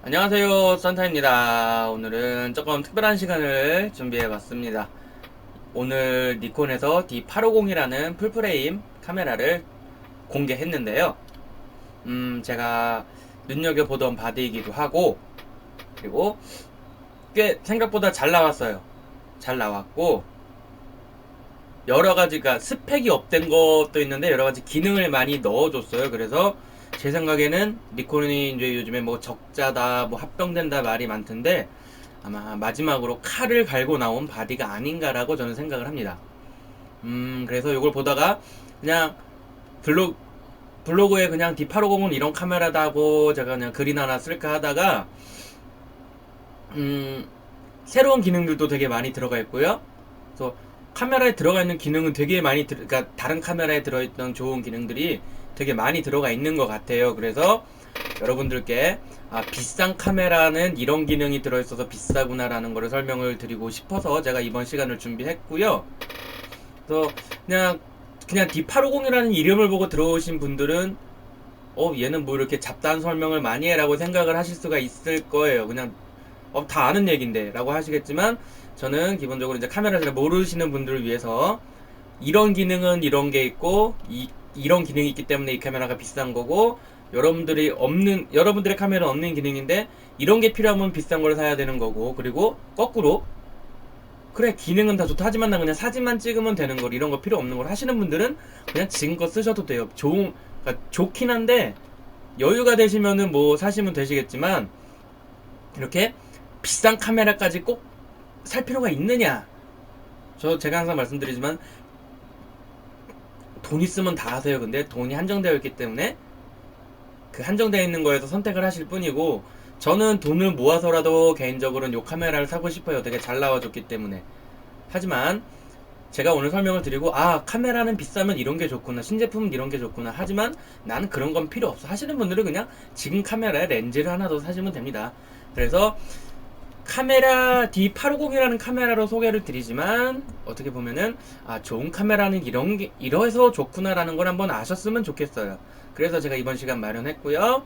안녕하세요, 산타입니다. 오늘은 조금 특별한 시간을 준비해봤습니다. 오늘 니콘에서 D850이라는 풀프레임 카메라를 공개했는데요. 제가 눈여겨보던 바디이기도 하고, 그리고 꽤 생각보다 잘 나왔어요. 잘 나왔고, 여러가지가 스펙이 업된 것도 있는데 여러가지 기능을 많이 넣어줬어요. 그래서 제 생각에는 니콘이 이제 요즘에 뭐 적자다, 뭐 합병된다 말이 많던데 아마 마지막으로 칼을 갈고 나온 바디가 아닌가라고 저는 생각을 합니다. 그래서 이걸 보다가 그냥 블로그에 그냥 D850은 이런 카메라다고 제가 그냥 글이나 하나 쓸까 하다가 새로운 기능들도 되게 많이 들어가 있고요. 그래서 카메라에 들어가 있는 기능은 되게 많이 그러니까 다른 카메라에 들어있던 좋은 기능들이 되게 많이 들어가 있는 것 같아요. 그래서 여러분들께 비싼 카메라는 이런 기능이 들어있어서 비싸구나라는 거를 설명을 드리고 싶어서 제가 이번 시간을 준비했고요. 그래서 그냥 D850이라는 이름을 보고 들어오신 분들은 얘는 뭐 이렇게 잡다한 설명을 많이 해라고 생각을 하실 수가 있을 거예요. 그냥 다 아는 얘긴데 라고 하시겠지만, 저는 기본적으로 이제 카메라 잘 모르시는 분들을 위해서 이런 기능은 이런 게 있고 이런 기능이 있기 때문에 이 카메라가 비싼 거고, 여러분들의 카메라는 없는 기능인데 이런 게 필요하면 비싼 걸 사야 되는 거고, 그리고 거꾸로 그래 기능은 다 좋다 하지만 나 그냥 사진만 찍으면 되는 걸, 이런 거 필요 없는 걸 하시는 분들은 그냥 지금껏 쓰셔도 돼요. 그러니까 좋긴 한데 여유가 되시면은 뭐 사시면 되시겠지만, 이렇게 비싼 카메라까지 꼭 살 필요가 있느냐? 제가 항상 말씀드리지만 돈 있으면 다 하세요. 근데 돈이 한정되어 있기 때문에 그 한정되어 있는 거에서 선택을 하실 뿐이고, 저는 돈을 모아서라도 개인적으로는 이 카메라를 사고 싶어요. 되게 잘 나와줬기 때문에. 하지만 제가 오늘 설명을 드리고 카메라는 비싸면 이런 게 좋구나, 신제품은 이런 게 좋구나, 하지만 나는 그런 건 필요 없어 하시는 분들은 그냥 지금 카메라에 렌즈를 하나 더 사시면 됩니다. 그래서 카메라 D850이라는 카메라로 소개를 드리지만, 어떻게 보면은 좋은 카메라는 이러해서 좋구나라는 걸 한번 아셨으면 좋겠어요. 그래서 제가 이번 시간 마련했고요.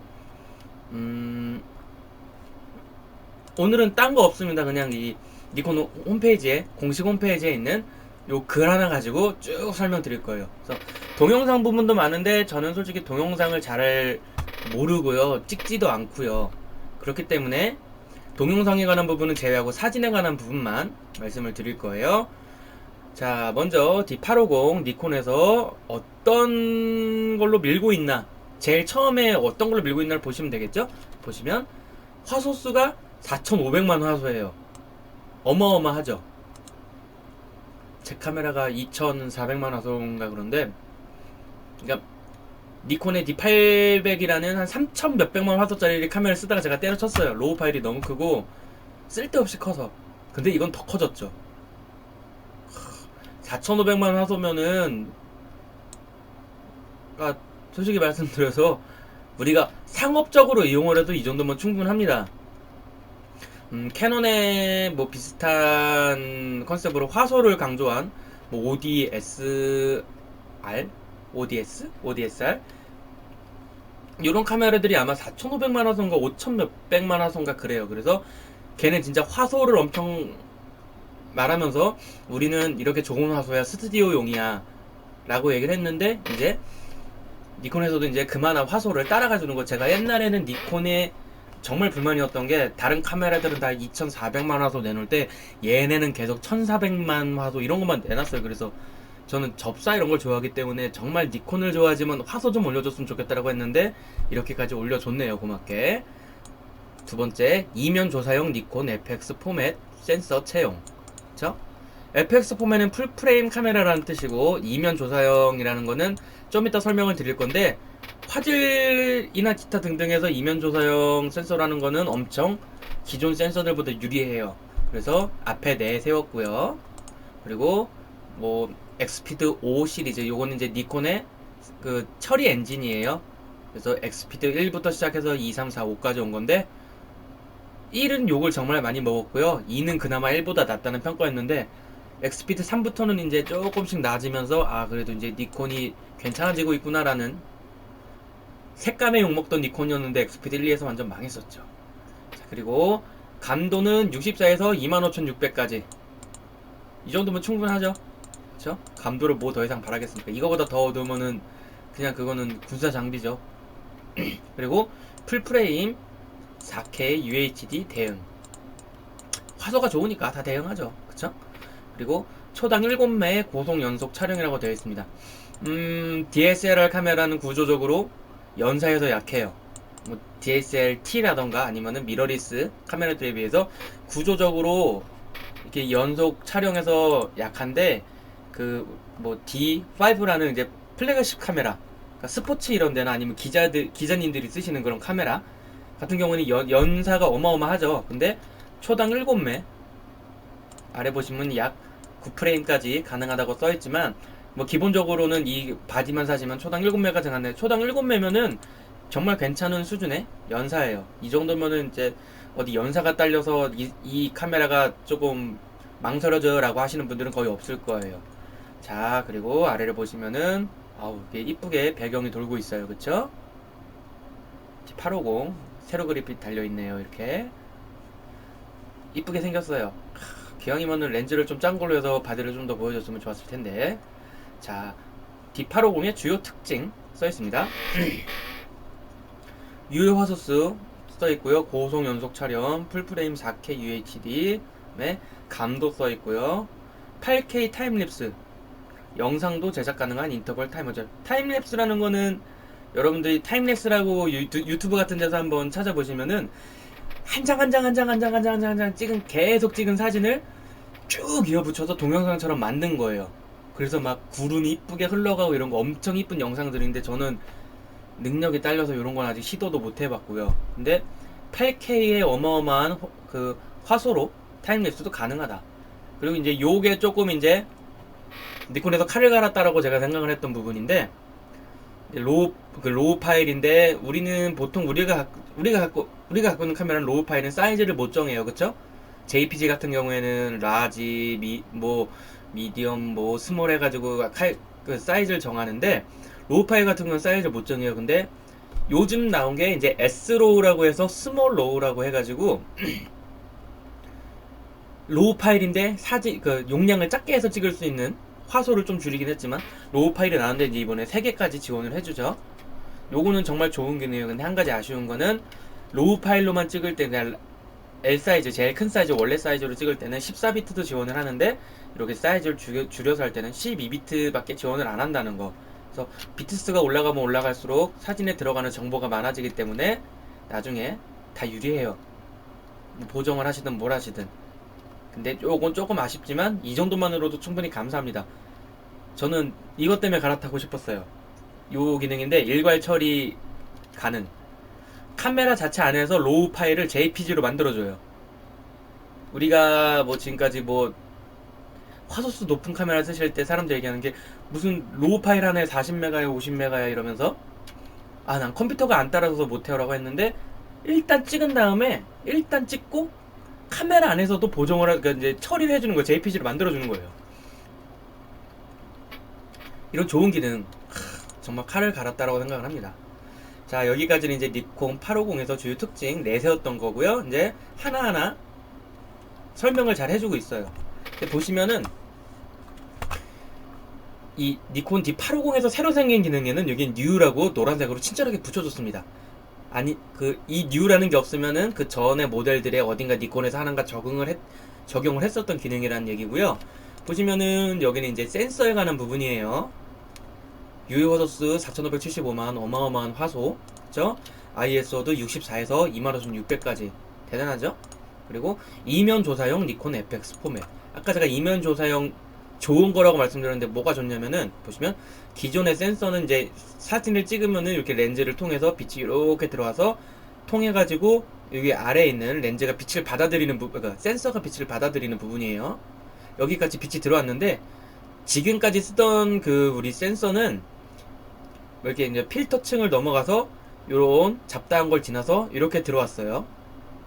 오늘은 딴 거 없습니다. 그냥 이 니콘 홈페이지에, 공식 홈페이지에 있는 요 글 하나 가지고 쭉 설명드릴 거예요. 그래서 동영상 부분도 많은데 저는 솔직히 동영상을 잘 모르고요, 찍지도 않고요. 그렇기 때문에 동영상에 관한 부분은 제외하고 사진에 관한 부분만 말씀을 드릴 거예요. 자, 먼저 D850 니콘에서 어떤 걸로 밀고 있나, 제일 처음에 어떤 걸로 밀고 있나를 보시면 되겠죠? 보시면 화소수가 4500만 화소예요. 어마어마하죠? 제 카메라가 2400만 화소인가 그런데, 그러니까 니콘의 D800이라는 한 3000 몇백만 화소짜리 카메라를 쓰다가 제가 때려쳤어요. 로우 파일이 너무 크고 쓸데없이 커서. 근데 이건 더 커졌죠. 4500만 화소면은, 솔직히 말씀드려서 우리가 상업적으로 이용을 해도 이 정도면 충분합니다. 캐논의 뭐 비슷한 컨셉으로 화소를 강조한 뭐 ODSR 이런 카메라들이 아마 4500만 화소인가 5000 몇백만 화소인가 그래요. 그래서 걔는 진짜 화소를 엄청 말하면서 우리는 이렇게 좋은 화소야, 스튜디오용이야 라고 얘기를 했는데, 이제 니콘에서도 이제 그만한 화소를 따라가 주는 거. 제가 옛날에는 니콘에 정말 불만이었던 게, 다른 카메라들은 다 2400만 화소 내놓을 때 얘네는 계속 1400만 화소 이런 것만 내놨어요. 그래서 저는 접사 이런 걸 좋아하기 때문에 정말 니콘을 좋아하지만 화소 좀 올려줬으면 좋겠다라고 했는데, 이렇게까지 올려줬네요, 고맙게. 두 번째, 이면 조사용 니콘 FX 포맷 센서 채용. 그쵸? FX 포맷은 풀프레임 카메라라는 뜻이고, 이면 조사형이라는 거는 좀 이따 설명을 드릴 건데, 화질이나 기타 등등에서 이면 조사형 센서라는 거는 엄청 기존 센서들보다 유리해요. 그래서 앞에 내세웠고요. 그리고 뭐 엑스피드 5 시리즈, 요거는 이제 니콘의 그 처리 엔진이에요. 그래서 엑스피드 1부터 시작해서 2, 3, 4, 5까지 온 건데, 1은 욕을 정말 많이 먹었고요. 2는 그나마 1보다 낫다는 평가였는데, 엑스피드 3부터는 이제 조금씩 나아지면서 그래도 이제 니콘이 괜찮아지고 있구나라는 색감에 욕먹던 니콘이었는데 XPD 1, 2에서 완전 망했었죠. 자, 그리고 감도는 64에서 25600까지. 이 정도면 충분하죠. 그쵸? 감도를 뭐 더 이상 바라겠습니까? 이거보다 더 얻으면은 그냥 그거는 군사 장비죠. 그리고 풀프레임 4K UHD 대응. 화소가 좋으니까 다 대응하죠. 그쵸? 그리고 초당 7매 고속 연속 촬영이라고 되어 있습니다. DSLR 카메라는 구조적으로 연사에서 약해요. 뭐 DSLT라던가 아니면은 미러리스 카메라들에 비해서 구조적으로 이렇게 연속 촬영에서 약한데, 그 뭐 D5라는 이제 플래그십 카메라, 그러니까 스포츠 이런 데나 아니면 기자님들이 쓰시는 그런 카메라 같은 경우는 연사가 어마어마하죠. 근데 초당 7매, 아래 보시면 약 9프레임까지 가능하다고 써있지만, 뭐 기본적으로는 이 바디만 사시면 초당 7매가 가능한데, 초당 7매면은 정말 괜찮은 수준의 연사예요. 이 정도면은 이제 어디 연사가 딸려서 이 카메라가 조금 망설여져 라고 하시는 분들은 거의 없을 거예요. 자, 그리고 아래를 보시면은 아우, 이게 이쁘게 배경이 돌고 있어요. 그쵸? 850 세로 그래픽 달려있네요. 이렇게 이쁘게 생겼어요. 기왕이면은 렌즈를 좀 짠 걸로 해서 바디를 좀 더 보여줬으면 좋았을 텐데. 자, D850의 주요 특징 써있습니다. 유효 화소수 써있고요. 고속 연속 촬영, 풀프레임 4K UHD, 감도 써있고요. 8K 타임랩스, 영상도 제작 가능한 인터벌 타이머죠. 타임랩스라는 거는 여러분들이 타임랩스라고 유튜브 같은 데서 한번 찾아보시면은 한 장 찍은, 계속 찍은 사진을 쭉 이어붙여서 동영상처럼 만든 거예요. 그래서 막 구름이 이쁘게 흘러가고 이런 거 엄청 이쁜 영상들인데, 저는 능력이 딸려서 이런 건 아직 시도도 못 해봤고요. 근데 8K의 어마어마한 그 화소로 타임랩스도 가능하다. 그리고 이제 요게 조금 이제 니콘에서 칼을 갈았다라고 제가 생각을 했던 부분인데, 로우 파일인데, 우리는 보통 우리가 갖고 있는 카메라는 로우 파일은 사이즈를 못 정해요. 그쵸? JPG 같은 경우에는 라지, 미디엄, 뭐 스몰 해가지고 그 사이즈를 정하는데, 로우 파일 같은 경우는 사이즈를 못 정해요. 근데 요즘 나온 게 이제 S로우라고 해서 스몰 로우라고 해가지고 로우 파일인데 사진 그 용량을 작게 해서 찍을 수 있는, 화소를 좀 줄이긴 했지만 로우 파일이 나왔는데 이제 이번에 3개까지 지원을 해주죠. 요거는 정말 좋은 기능이에요. 근데 한 가지 아쉬운 거는 로우 파일로만 찍을 때 그냥 L 사이즈, 제일 큰 사이즈 원래 사이즈로 찍을 때는 14비트도 지원을 하는데, 이렇게 사이즈를 줄여서 할 때는 12비트밖에 지원을 안 한다는 거. 그래서 비트수가 올라가면 올라갈수록 사진에 들어가는 정보가 많아지기 때문에 나중에 다 유리해요. 보정을 하시든 뭘 하시든. 근데 요건 조금 아쉽지만 이 정도만으로도 충분히 감사합니다. 저는 이것 때문에 갈아타고 싶었어요. 요 기능인데, 일괄 처리 가능. 카메라 자체 안에서 로우 파일을 JPG로 만들어줘요. 우리가 뭐 지금까지 뭐 화소수 높은 카메라 쓰실 때 사람들 얘기하는 게, 무슨 로우 파일 하나에 40메가야 50메가야 이러면서, 아, 난 컴퓨터가 안 따라서 못해요 라고 했는데, 일단 찍은 다음에 일단 찍고 카메라 안에서도 보정을 그러니까 이제 처리를 해주는 거예요. JPG로 만들어주는 거예요. 이런 좋은 기능, 정말 칼을 갈았다라고 생각을 합니다. 자, 여기까지는 이제 니콘 850에서 주요 특징 내세웠던 거고요. 이제 하나하나 설명을 잘 해주고 있어요. 보시면은 이 니콘 D850에서 새로 생긴 기능에는 여기 뉴라고 노란색으로 친절하게 붙여줬습니다. 아니, 이 뉴라는 게 없으면은 그 전에 모델들의 어딘가 니콘에서 하나가 적용을 했었던 기능이라는 얘기고요. 보시면은 여기는 이제 센서에 관한 부분이에요. 유효 화소수 4575만, 어마어마한 화소, 그쵸? ISO도 64에서 25600까지 대단하죠? 그리고 이면 조사용 니콘 FX 포맷. 아까 제가 이면 조사용 좋은 거라고 말씀드렸는데, 뭐가 좋냐면은 보시면 기존의 센서는 이제 사진을 찍으면은 이렇게 렌즈를 통해서 빛이 이렇게 들어와서 통해가지고 여기 아래에 있는 렌즈가 빛을 받아들이는 그러니까 센서가 빛을 받아들이는 부분이에요. 여기까지 빛이 들어왔는데, 지금까지 쓰던 그 우리 센서는 이렇게 이제 필터층을 넘어가서 요런 잡다한 걸 지나서 이렇게 들어왔어요.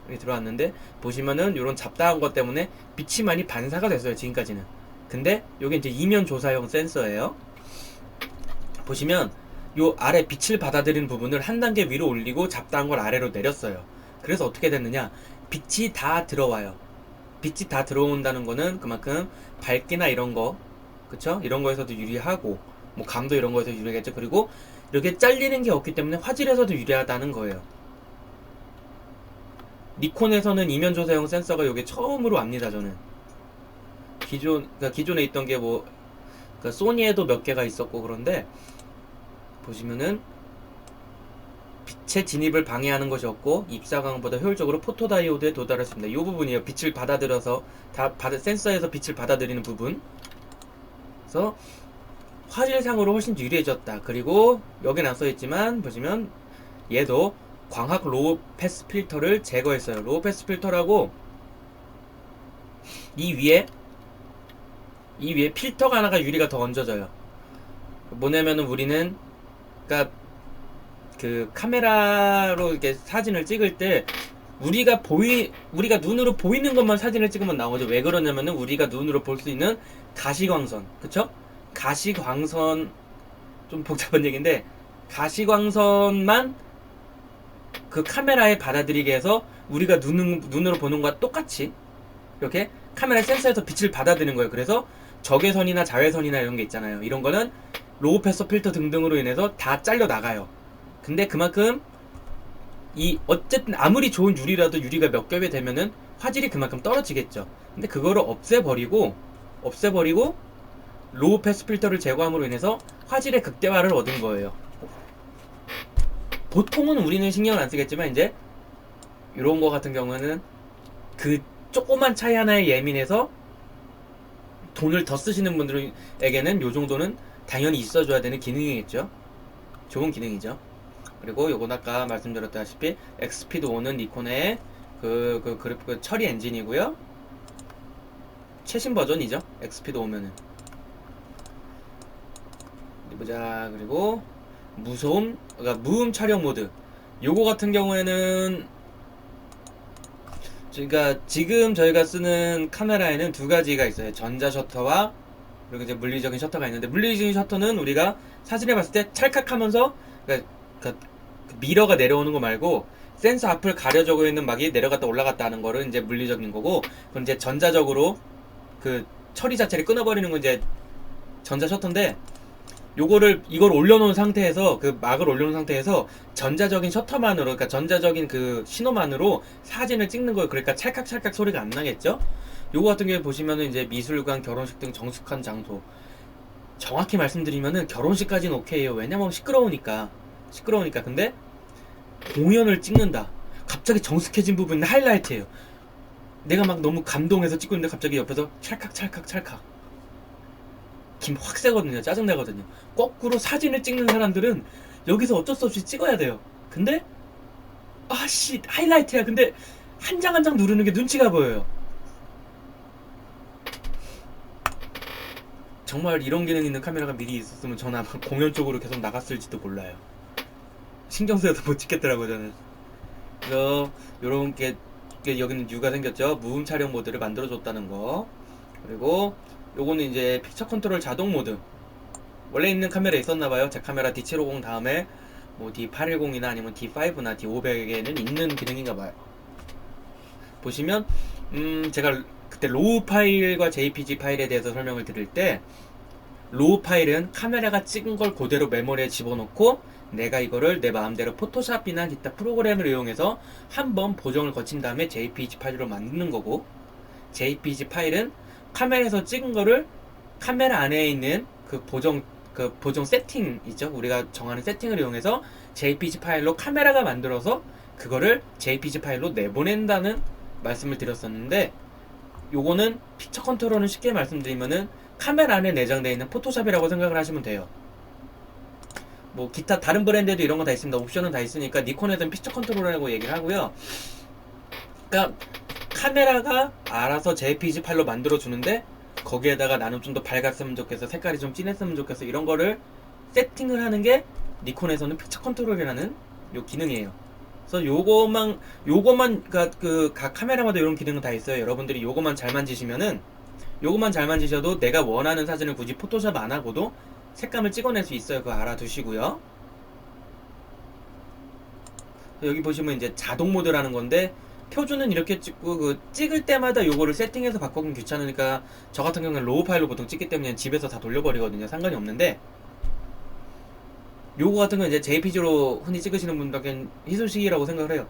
이렇게 들어왔는데, 보시면은 요런 잡다한 것 때문에 빛이 많이 반사가 됐어요, 지금까지는. 근데 요게 이제 이면 조사용 센서예요. 보시면 요 아래 빛을 받아들이는 부분을 한 단계 위로 올리고 잡다한 걸 아래로 내렸어요. 그래서 어떻게 됐느냐, 빛이 다 들어와요. 빛이 다 들어온다는 거는 그만큼 밝기나 이런 거, 그쵸? 이런 거에서도 유리하고, 뭐 감도 이런 거에서 유리하겠죠. 그리고 이렇게 잘리는 게 없기 때문에 화질에서도 유리하다는 거예요. 니콘에서는 이면 조사용 센서가 요게 처음으로 합니다. 저는 그러니까 기존에 있던 게 뭐, 그러니까 소니에도 몇 개가 있었고, 그런데 보시면은 빛의 진입을 방해하는 것이 없고 입사광보다 효율적으로 포토다이오드에 도달했습니다. 이 부분이에요. 빛을 받아들여서 센서에서 빛을 받아들이는 부분. 그래서 화질상으로 훨씬 유리해졌다. 그리고 여긴 안 써있지만 보시면 얘도 광학 로우 패스 필터를 제거했어요. 로우 패스 필터라고 이 위에 필터가 하나가 유리가 더 얹어져요. 뭐냐면은 우리는 그러니까 그 카메라로 이렇게 사진을 찍을 때 우리가 눈으로 보이는 것만 사진을 찍으면 나오죠. 왜 그러냐면은 우리가 눈으로 볼 수 있는 가시광선, 그쵸? 가시광선, 좀 복잡한 얘기인데, 가시광선만 그 카메라에 받아들이게 해서 우리가 눈으로 보는 것과 똑같이 이렇게 카메라 센서에서 빛을 받아들이는 거예요. 그래서 적외선이나 자외선이나 이런 게 있잖아요. 이런 거는 로우 패스 필터 등등으로 인해서 다 잘려 나가요. 근데 그만큼 어쨌든 아무리 좋은 유리라도 유리가 몇 겹이 되면은 화질이 그만큼 떨어지겠죠. 근데 그거를 없애버리고 로우 패스 필터를 제거함으로 인해서 화질의 극대화를 얻은 거예요. 보통은 우리는 신경을 안 쓰겠지만 이제 이런 거 같은 경우에는 그 조그만 차이 하나에 예민해서 돈을 더 쓰시는 분들에게는 요 정도는 당연히 있어줘야 되는 기능이겠죠. 좋은 기능이죠. 그리고 요건 아까 말씀드렸다시피 엑스피드 5는 니콘의 그 처리 엔진이고요. 최신 버전이죠. 엑스피드 5면은. 보자. 그리고 그러니까 무음 촬영 모드. 요거 같은 경우에는 그러니까 지금 저희가 쓰는 카메라에는 두 가지가 있어요. 전자 셔터와 그리고 이제 물리적인 셔터가 있는데, 물리적인 셔터는 우리가 사진을 봤을 때 찰칵하면서 그러니까 미러가 내려오는 거 말고 센서 앞을 가려주고 있는 막이 내려갔다 올라갔다 하는 거를 이제 물리적인 거고, 그럼 이제 전자적으로 그 처리 자체를 끊어버리는 건 이제 전자 셔터인데, 이걸 올려놓은 상태에서 그 막을 올려놓은 상태에서 전자적인 셔터만으로, 그러니까 전자적인 그 신호만으로 사진을 찍는 거예요. 그러니까 찰칵찰칵 소리가 안 나겠죠? 요거 같은 경우에 보시면은 이제 미술관, 결혼식 등 정숙한 장소, 정확히 말씀드리면은 결혼식까지는 오케이에요. 왜냐면 시끄러우니까. 근데 공연을 찍는다, 갑자기 정숙해진 부분은 하이라이트예요. 내가 막 너무 감동해서 찍고 있는데 갑자기 옆에서 찰칵 김 확 새거든요. 짜증나거든요. 거꾸로 사진을 찍는 사람들은 여기서 어쩔 수 없이 찍어야 돼요. 근데 아씨 하이라이트야. 근데 한 장 한 장 누르는 게 눈치가 보여요. 정말 이런 기능 있는 카메라가 미리 있었으면 저는 아마 공연 쪽으로 계속 나갔을지도 몰라요. 신경 쓰여서 못 찍겠더라고요, 저는. 그래서 요런 게 여기는 U가 생겼죠. 무음 촬영 모드를 만들어줬다는 거. 그리고 요거는 이제 픽처 컨트롤 자동 모드. 원래 있는 카메라에 있었나봐요. 제 카메라 D750 다음에 뭐 D810이나 아니면 D5나 D500에는 있는 기능인가봐요. 보시면 제가 그때 로우 파일과 JPG 파일에 대해서 설명을 드릴 때, 로우 파일은 카메라가 찍은 걸 그대로 메모리에 집어넣고 내가 이거를 내 마음대로 포토샵이나 기타 프로그램을 이용해서 한번 보정을 거친 다음에 JPG 파일로 만드는 거고, JPG 파일은 카메라에서 찍은 거를 카메라 안에 있는 그 보정 세팅 있죠. 우리가 정하는 세팅을 이용해서 JPG 파일로 카메라가 만들어서 그거를 JPG 파일로 내보낸다는 말씀을 드렸었는데, 요거는 픽처 컨트롤은 쉽게 말씀드리면은 카메라 안에 내장되어 있는 포토샵이라고 생각을 하시면 돼요. 뭐 기타 다른 브랜드에도 이런 거 다 있습니다. 옵션은 다 있으니까 니콘에서는 픽처 컨트롤이라고 얘기를 하고요. 그러니까 카메라가 알아서 JPG 파일로 만들어 주는데, 거기에다가 나는 좀 더 밝았으면 좋겠어, 색깔이 좀 진했으면 좋겠어, 이런 거를 세팅을 하는 게 니콘에서는 픽처 컨트롤이라는 요 기능이에요. 그래서 요거만 그러니까 각 카메라마다 이런 기능은 다 있어요. 여러분들이 요거만 잘 만지셔도 내가 원하는 사진을 굳이 포토샵 안 하고도 색감을 찍어낼 수 있어요. 그거 알아두시고요. 여기 보시면 이제 자동 모드라는 건데 표준은 이렇게 찍고 그 찍을 때마다 요거를 세팅해서 바꾸긴 귀찮으니까 저 같은 경우는 로우 파일로 보통 찍기 때문에 집에서 다 돌려버리거든요. 상관이 없는데 요거 같은 건 이제 JPG로 흔히 찍으시는 분들은 희소식이라고 생각을 해요.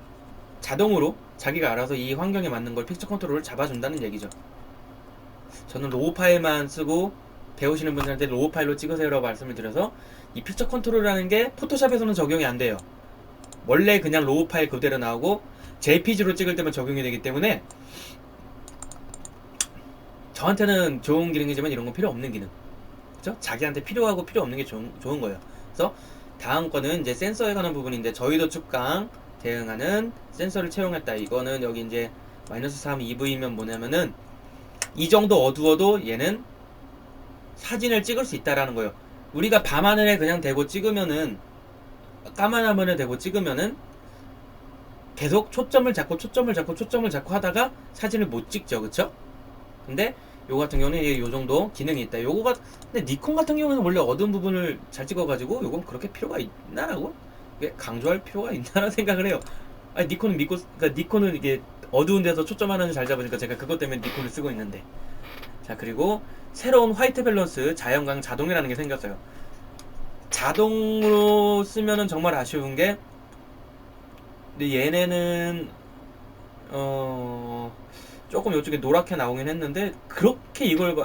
자동으로 자기가 알아서 이 환경에 맞는 걸 픽처 컨트롤을 잡아준다는 얘기죠. 저는 로우 파일만 쓰고 배우시는 분들한테 로우 파일로 찍으세요라고 말씀을 드려서 이 픽처 컨트롤이라는 게 포토샵에서는 적용이 안 돼요. 원래 그냥 로우 파일 그대로 나오고 JPG로 찍을 때만 적용이 되기 때문에 저한테는 좋은 기능이지만 이런 건 필요 없는 기능. 그죠? 자기한테 필요하고 필요 없는 게 좋은 거예요. 그래서 다음 거는 이제 센서에 관한 부분인데 저희도 축강 대응하는 센서를 채용했다. 이거는 여기 이제 -3 EV면 뭐냐면은 이 정도 어두워도 얘는 사진을 찍을 수 있다라는 거예요. 우리가 밤하늘에 그냥 대고 찍으면은 까만 화면에 대고 찍으면은 계속 초점을 잡고 하다가 사진을 못 찍죠. 그쵸? 근데 요거 같은 경우는 요 정도 기능이 있다. 요거가 근데 니콘 같은 경우는 원래 어두운 부분을 잘 찍어가지고 요건 그렇게 필요가 있나라고? 강조할 필요가 있나라는 생각을 해요. 아니 니콘은 믿고 그러니까 니콘은 이게 어두운 데서 초점 하나는 잘 잡으니까 제가 그것 때문에 니콘을 쓰고 있는데. 자, 그리고 새로운 화이트 밸런스 자연광 자동이라는 게 생겼어요. 자동으로 쓰면은 정말 아쉬운 게 근데 얘네는 조금 이쪽에 노랗게 나오긴 했는데 그렇게 이걸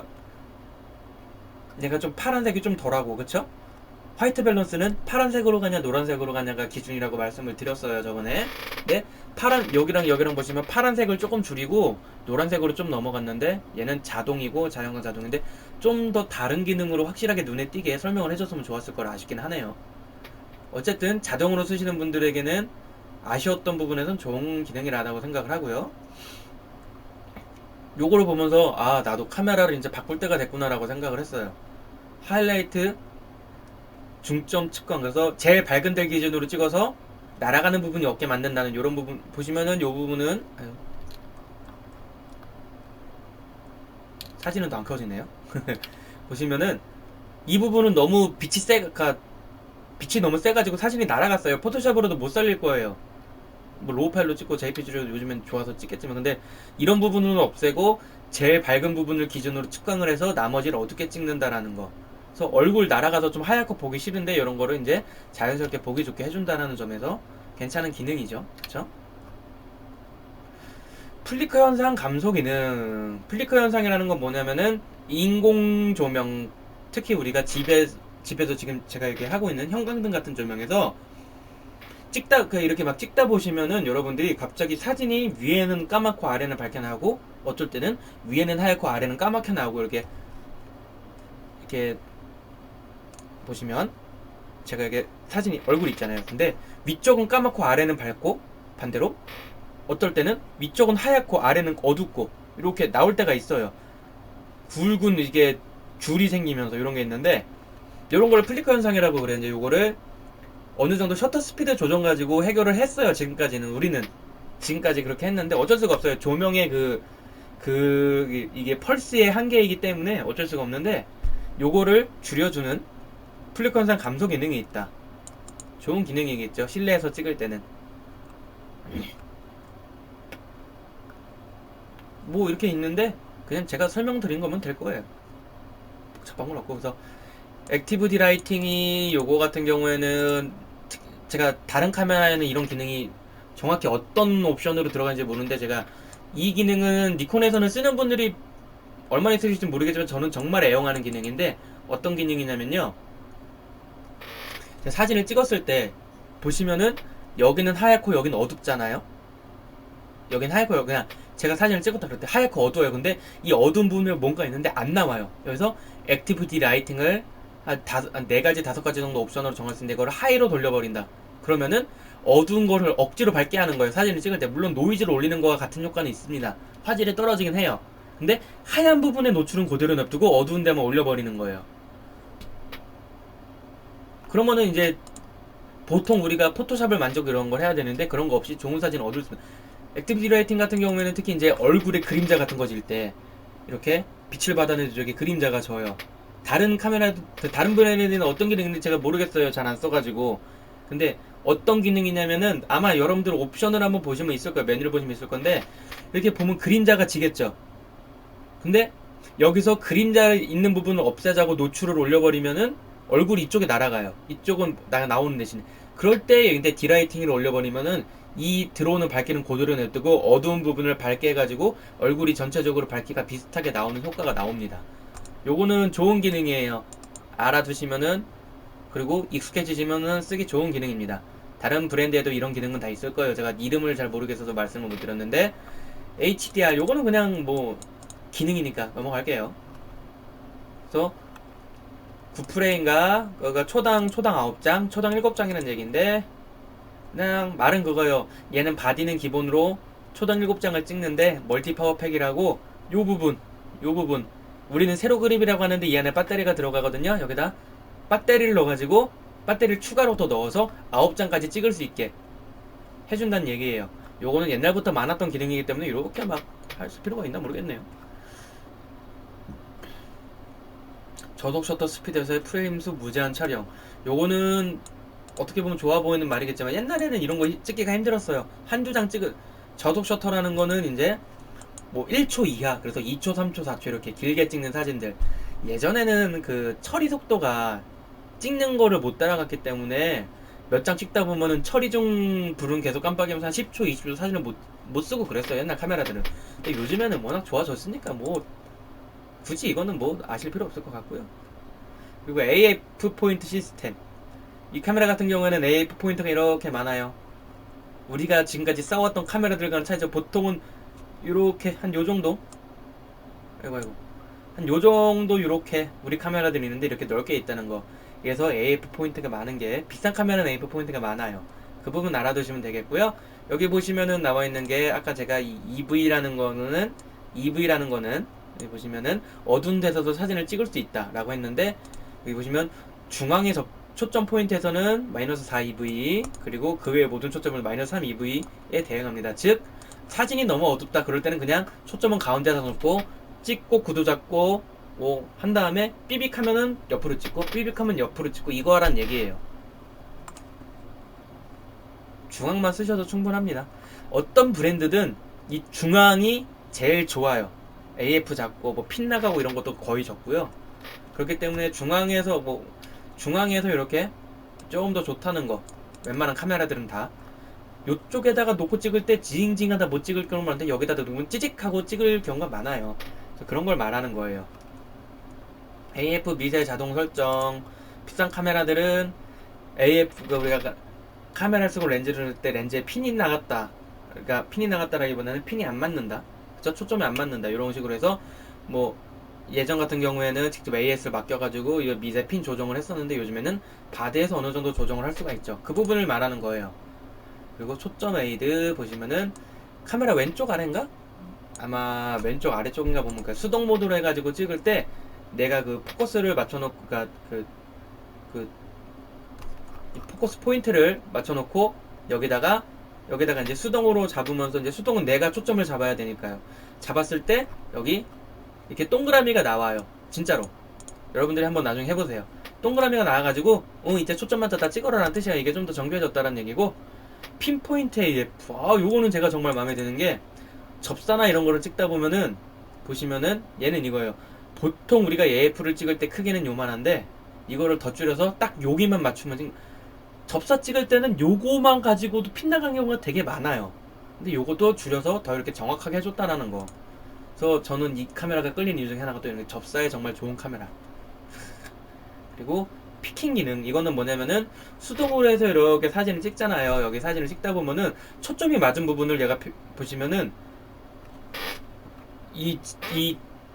내가 좀 파란색이 좀 덜하고 그쵸? 화이트 밸런스는 파란색으로 가냐 노란색으로 가냐가 기준이라고 말씀을 드렸어요 저번에. 근데 여기랑 보시면 파란색을 조금 줄이고 노란색으로 좀 넘어갔는데 얘는 자동이고 자연광 자동인데 좀 더 다른 기능으로 확실하게 눈에 띄게 설명을 해줬으면 좋았을 거라 아쉽긴 하네요. 어쨌든 자동으로 쓰시는 분들에게는 아쉬웠던 부분에선 좋은 기능이라고 생각을 하고요. 요거를 보면서 아 나도 카메라를 이제 바꿀 때가 됐구나 라고 생각을 했어요. 하이라이트 중점 측광, 그래서 제일 밝은 데 기준으로 찍어서 날아가는 부분이 없게 만든다는 이런 부분 보시면은 요 부분은 사진은 더 안 켜지네요. 보시면은 이 부분은 너무 빛이 너무 세가지고 사진이 날아갔어요. 포토샵으로도 못 살릴 거예요. 뭐 로우 파일로 찍고 JPG로 요즘엔 좋아서 찍겠지만 근데 이런 부분은 없애고 제일 밝은 부분을 기준으로 측광을 해서 나머지를 어둡게 찍는다라는 거. 그래서 얼굴 날아가서 좀 하얗고 보기 싫은데 이런 거를 이제 자연스럽게 보기 좋게 해준다는 점에서 괜찮은 기능이죠. 그쵸? 플리커 현상 감소 기능. 플리커 현상이라는 건 뭐냐면은 인공 조명, 특히 우리가 집에서 지금 제가 이렇게 하고 있는 형광등 같은 조명에서 이렇게 막 찍다 보시면은 여러분들이 갑자기 사진이 위에는 까맣고 아래는 밝게 나오고 어쩔 때는 위에는 하얗고 아래는 까맣게 나오고 이렇게 보시면 제가 이게 사진이 얼굴 있잖아요. 근데 위쪽은 까맣고 아래는 밝고 반대로 어떨 때는 위쪽은 하얗고 아래는 어둡고 이렇게 나올 때가 있어요. 굵은 이게 줄이 생기면서 이런 게 있는데 이런 걸 플리커 현상이라고 그래요. 이제 요거를 어느 정도 셔터 스피드 조정 가지고 해결을 했어요. 지금까지는 우리는 지금까지 그렇게 했는데 어쩔 수가 없어요. 조명의 이게 펄스의 한계이기 때문에 어쩔 수가 없는데 요거를 줄여주는 플리커 현상 감소 기능이 있다. 좋은 기능이겠죠. 실내에서 찍을 때는. 뭐 이렇게 있는데 그냥 제가 설명드린 거면 될 거예요. 복잡한 건 없고. 그래서 액티브 디라이팅이 요거 같은 경우에는 제가 다른 카메라에는 이런 기능이 정확히 어떤 옵션으로 들어가는지 모르는데 제가 이 기능은 니콘에서는 쓰는 분들이 얼마나 있으실지 모르겠지만 저는 정말 애용하는 기능인데 어떤 기능이냐면요. 사진을 찍었을 때 보시면은 여기는 하얗고 여기는 어둡잖아요. 여긴 하얗고 그냥 제가 사진을 찍었다 그럴 때 하얗고 어두워요. 근데 이 어두운 부분에 뭔가 있는데 안 나와요. 그래서 액티브 디라이팅을 한 4가지 5가지 정도 옵션으로 정할 수 있는데 이거를 하이로 돌려버린다. 그러면은 어두운 거를 억지로 밝게 하는 거예요. 사진을 찍을 때. 물론 노이즈를 올리는 거와 같은 효과는 있습니다. 화질이 떨어지긴 해요. 근데 하얀 부분의 노출은 그대로 냅두고 어두운 데만 올려버리는 거예요. 그러면은 이제 보통 우리가 포토샵을 만들고 이런 걸 해야 되는데 그런 거 없이 좋은 사진 얻을 수 있는 액티브 디라이팅 같은 경우에는 특히 이제 얼굴에 그림자 같은 거 질 때 이렇게 빛을 받아내도 저기 그림자가 져요. 다른 카메라 다른 브랜드는 어떤 기능인지 제가 모르겠어요. 잘 안 써가지고. 근데 어떤 기능이냐면은 아마 여러분들 옵션을 한번 보시면 있을 거예요. 메뉴를 보시면 있을 건데 이렇게 보면 그림자가 지겠죠. 근데 여기서 그림자 있는 부분을 없애자고 노출을 올려버리면은 얼굴이 이쪽에 날아가요. 이쪽은 나오는 대신에. 그럴 때 근데 디라이팅을 올려버리면은 이 들어오는 밝기는 그대로 냅두고 어두운 부분을 밝게 해가지고 얼굴이 전체적으로 밝기가 비슷하게 나오는 효과가 나옵니다. 요거는 좋은 기능이에요. 알아두시면은, 그리고 익숙해지시면은 쓰기 좋은 기능입니다. 다른 브랜드에도 이런 기능은 다 있을 거예요. 제가 이름을 잘 모르겠어서 말씀을 못 드렸는데, HDR 요거는 그냥 뭐 기능이니까 넘어갈게요. 그래서 9프레임과 그가 초당 9장, 초당 7장이라는 얘기인데, 그냥 말은 그거요. 얘는 바디는 기본으로 초당 7장을 찍는데 멀티 파워 팩이라고 요 부분 우리는 세로 그립이라고 하는데 이 안에 배터리가 들어가거든요. 여기다 배터리를 넣어가지고 배터리를 추가로 더 넣어서 9장까지 찍을 수 있게 해준다는 얘기예요. 요거는 옛날부터 많았던 기능이기 때문에 이렇게 막 할 필요가 있나 모르겠네요. 저속 셔터 스피드에서의 프레임 수 무제한 촬영. 요거는 어떻게 보면 좋아 보이는 말이겠지만 옛날에는 이런 거 찍기가 힘들었어요. 한두 장 찍은 저속 셔터라는 거는 이제 뭐 1초 이하, 그래서 2초, 3초, 4초 이렇게 길게 찍는 사진들. 예전에는 그 처리 속도가 찍는 거를 못 따라갔기 때문에 몇 장 찍다 보면은 처리 중 불은 계속 깜빡이면서 한 10초, 20초 사진을 못 쓰고 그랬어요. 옛날 카메라들은. 근데 요즘에는 워낙 좋아졌으니까 뭐 굳이 이거는 뭐 아실 필요 없을 것 같고요. 그리고 AF 포인트 시스템. 이 카메라 같은 경우에는 AF 포인트가 이렇게 많아요. 우리가 지금까지 싸웠던 카메라들과는 차이죠. 보통은 이렇게 한 요정도, 아이고 한 요정도 이렇게 우리 카메라들이 있는데 이렇게 넓게 있다는 거. 그래서 AF 포인트가 많은 게, 비싼 카메라는 AF 포인트가 많아요. 그 부분 알아두시면 되겠고요. 여기 보시면은 나와 있는 게, 아까 제가 이 EV라는 거는 여기 보시면은 어두운 데서도 사진을 찍을 수 있다 라고 했는데, 여기 보시면 중앙에 초점 포인트에서는 마이너스 4 EV, 그리고 그 외의 모든 초점은 마이너스 3 EV에 대응합니다. 즉 사진이 너무 어둡다 그럴 때는 그냥 초점은 가운데다 놓고 찍고 구도 잡고 뭐 한 다음에 삐빅하면은 옆으로 찍고 삐빅하면 옆으로 찍고 이거 하란 얘기예요. 중앙만 쓰셔도 충분합니다. 어떤 브랜드든 이 중앙이 제일 좋아요. AF 잡고 뭐 핀 나가고 이런 것도 거의 적고요. 그렇기 때문에 중앙에서 이렇게 조금 더 좋다는 거, 웬만한 카메라들은 다 요쪽에다가 놓고 찍을 때 징징하다 못 찍을 경우가 많은데 여기다 놓으면 찌직하고 찍을 경우가 많아요. 그런 걸 말하는 거예요. AF 미세 자동 설정. 비싼 카메라들은 AF, 우리가 카메라를 쓰고 렌즈를 넣을 때 렌즈에 핀이 나갔다, 그러니까 핀이 나갔다라기보다는 핀이 안 맞는다, 그쵸? 초점이 안 맞는다, 이런 식으로 해서 뭐 예전 같은 경우에는 직접 AS를 맡겨가지고 이 미세 핀 조정을 했었는데 요즘에는 바디에서 어느 정도 조정을 할 수가 있죠. 그 부분을 말하는 거예요. 그리고 초점 에이드 보시면은 카메라 왼쪽 아래인가? 아마 왼쪽 아래쪽인가 보면 그 수동 모드로 해가지고 찍을 때 내가 그 포커스를 맞춰놓고, 그니까 그 포커스 포인트를 맞춰놓고 여기다가 이제 수동으로 잡으면서, 이제 수동은 내가 초점을 잡아야 되니까요. 잡았을 때 여기 이렇게 동그라미가 나와요. 진짜로 여러분들이 한번 나중에 해보세요. 동그라미가 나와가지고 이제 초점 맞췄다 찍어라라는 뜻이야. 이게 좀 더 정교해졌다라는 얘기고, 핀포인트 AF, 요거는 제가 정말 마음에 드는 게, 접사나 이런 거를 찍다 보면은 보시면은 얘는 이거예요. 보통 우리가 AF를 찍을 때 크기는 요만한데 이거를 더 줄여서 딱 여기만 맞추면, 접사 찍을 때는 요거만 가지고도 핀 나간 경우가 되게 많아요. 근데 요것도 줄여서 더 이렇게 정확하게 해줬다라는 거. 그래서 저는 이 카메라가 끌리는 이유 중에 하나가 또 이런 접사에 정말 좋은 카메라. 그리고 피킹 기능, 이거는 뭐냐면은 수동으로 해서 이렇게 사진을 찍잖아요. 여기 사진을 찍다 보면은 초점이 맞은 부분을 얘가 보시면은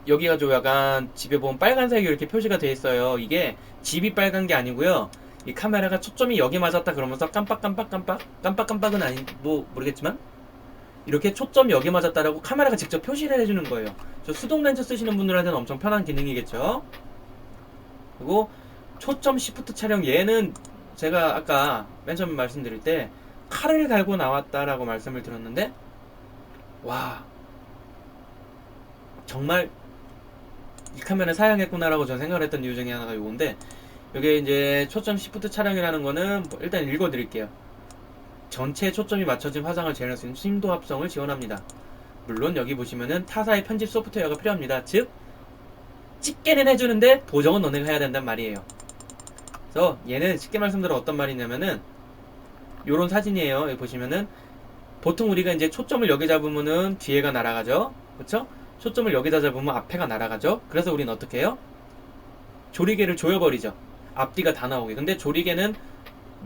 여기가 좀 약간 집에 보면 빨간색이 이렇게 표시가 돼 있어요. 이게 집이 빨간 게 아니고요. 이 카메라가 초점이 여기 맞았다 그러면서 깜빡깜빡은 아니 뭐 모르겠지만 이렇게 초점이 여기 맞았다라고 카메라가 직접 표시를 해주는 거예요. 저 수동 렌즈 쓰시는 분들한테는 엄청 편한 기능이겠죠. 그리고 초점 시프트 촬영, 얘는 제가 아까 맨 처음 말씀드릴 때 칼을 갈고 나왔다라고 말씀을 드렸는데, 와 정말 이 카메라 사양했구나라고 저는 생각을 했던 이유 중에 하나가 요건데, 여기 이제 초점 시프트 촬영이라는 거는 일단 읽어드릴게요. 전체에 초점이 맞춰진 화상을 재현할 수 있는 심도 합성을 지원합니다. 물론 여기 보시면은 타사의 편집 소프트웨어가 필요합니다. 즉 찍게는 해주는데 보정은 너네가 해야 된단 말이에요. 그래서 얘는 쉽게 말씀드려 어떤 말이냐면은 요런 사진이에요. 여기 보시면은 보통 우리가 이제 초점을 여기 잡으면은 뒤에가 날아가죠. 그쵸? 초점을 여기다 잡으면 앞에가 날아가죠. 그래서 우리는 어떻게 해요? 조리개를 조여버리죠. 앞뒤가 다 나오게. 근데 조리개는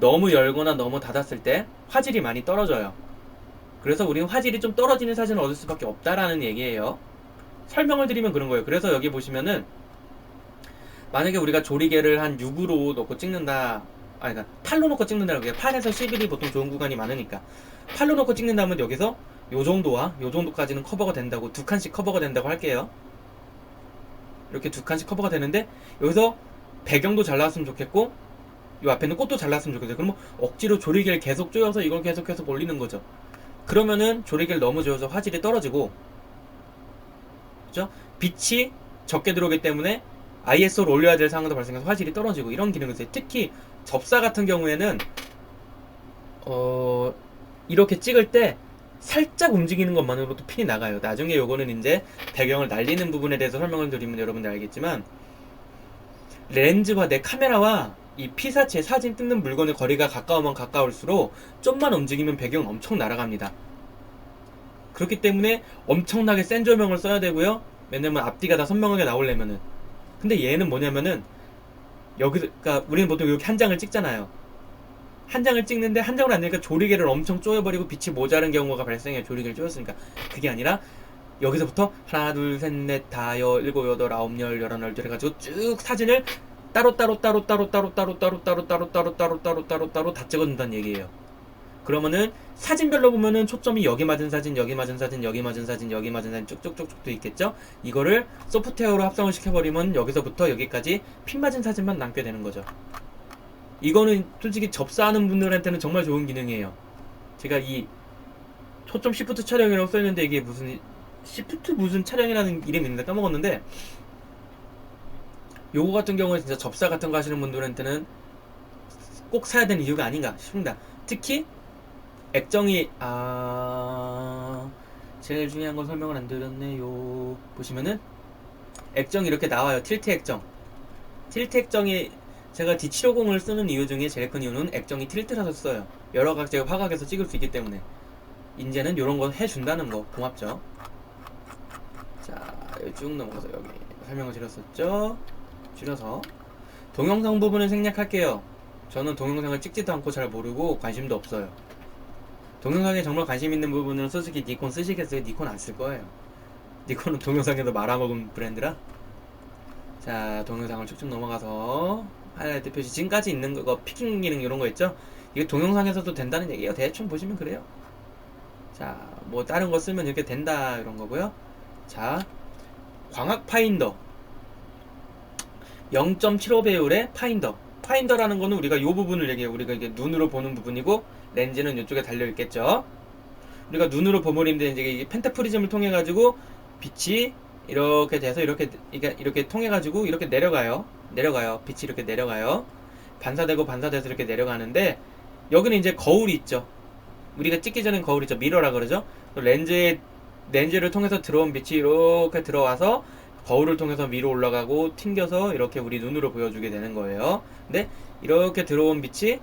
너무 열거나 너무 닫았을 때 화질이 많이 떨어져요. 그래서 우리는 화질이 좀 떨어지는 사진을 얻을 수밖에 없다라는 얘기예요. 설명을 드리면 그런 거예요. 그래서 여기 보시면은 만약에 우리가 조리개를 한 6으로 놓고 찍는다, 아니, 그러니까 8로 놓고 찍는다고 해요. 8에서 11이 보통 좋은 구간이 많으니까 8로 놓고 찍는다면 여기서 요 정도와 요 정도까지는 커버가 된다고, 두 칸씩 커버가 된다고 할게요. 이렇게 두 칸씩 커버가 되는데 여기서 배경도 잘 나왔으면 좋겠고 요 앞에는 꽃도 잘 나왔으면 좋겠어요. 그러면 억지로 조리개를 계속 조여서 이걸 계속해서 올리는 거죠. 그러면은 조리개를 너무 조여서 화질이 떨어지고, 그죠? 빛이 적게 들어오기 때문에 ISO를 올려야 될 상황도 발생해서 화질이 떨어지고 이런 기능이 있어요. 특히 접사 같은 경우에는 이렇게 찍을 때 살짝 움직이는 것만으로도 핀이 나가요. 나중에 요거는 이제 배경을 날리는 부분에 대해서 설명을 드리면 여러분들 알겠지만, 렌즈와 내 카메라와 이 피사체 사진 뜯는 물건의 거리가 가까우면 가까울수록 좀만 움직이면 배경은 엄청 날아갑니다. 그렇기 때문에 엄청나게 센 조명을 써야 되고요. 왜냐면 앞뒤가 다 선명하게 나오려면은. 근데 얘는 뭐냐면은 그러니까 우리는 보통 이렇게 한 장을 찍잖아요. 한 장을 찍는데 한 장으로 안 되니까 조리개를 엄청 쪼여버리고 빛이 모자른 경우가 발생해요. 조리개를 쪼였으니까. 그게 아니라 여기서부터 하나 둘 셋 넷 다여 일곱 여덟 아홉 열 열하나 열둘 해가지고 쭉 사진을 따로 다 찍어준다는 얘기예요. 그러면은 사진별로 보면은 초점이 여기 맞은 사진, 여기 맞은 사진, 여기 맞은 사진, 여기 맞은 사진 쭉쭉쭉쭉 돼 있겠죠. 이거를 소프트웨어로 합성을 시켜버리면 여기서부터 여기까지 핀 맞은 사진만 남게 되는 거죠. 이거는 솔직히 접사하는 분들한테는 정말 좋은 기능이에요. 제가 이 초점 시프트 촬영이라고 써있는데 이게 무슨 시프트 무슨 촬영이라는 이름이 있는데 까먹었는데, 요거 같은 경우에 진짜 접사 같은 거 하시는 분들한테는 꼭 사야 되는 이유가 아닌가 싶습니다. 특히 액정이 제일 중요한 건 설명을 안 드렸네요. 보시면은 액정이 이렇게 나와요. 틸트 액정. 틸트 액정이 제가 D750을 쓰는 이유 중에 제일 큰 이유는 액정이 틸트라서 써요. 여러 각 제가 화각에서 찍을 수 있기 때문에. 이제는 요런 거 해준다는 거 고맙죠. 자, 여기 쭉 넘어가서 여기 설명을 드렸었죠. 줄여서 동영상 부분은 생략할게요. 저는 동영상을 찍지도 않고 잘 모르고 관심도 없어요. 동영상에 정말 관심 있는 부분은 솔직히 니콘 쓰시겠어요? 니콘 안 쓸 거예요. 니콘은 동영상에도 말아먹은 브랜드라. 자, 동영상을 쭉쭉 넘어가서 하이라이트 표시, 지금까지 있는 거 피킹 기능 이런 거 있죠? 이게 동영상에서도 된다는 얘기예요. 대충 보시면 그래요. 자, 뭐 다른 거 쓰면 이렇게 된다 이런 거고요. 자, 광학 파인더 0.75배율의 파인더. 파인더라는 거는 우리가 요 부분을 얘기해요. 우리가 이게 눈으로 보는 부분이고 렌즈는 이쪽에 달려 있겠죠. 우리가 눈으로 버무리는데 이제 이게 펜타프리즘을 통해 가지고 빛이 이렇게 돼서 이렇게 통해 가지고 이렇게 내려가요. 빛이 이렇게 내려가요. 반사되고 반사돼서 이렇게 내려가는데, 여기는 이제 거울이 있죠. 우리가 찍기 전엔 거울이 있죠. 미러라 그러죠. 렌즈를 통해서 들어온 빛이 이렇게 들어와서 거울을 통해서 위로 올라가고 튕겨서 이렇게 우리 눈으로 보여주게 되는 거예요. 근데 이렇게 들어온 빛이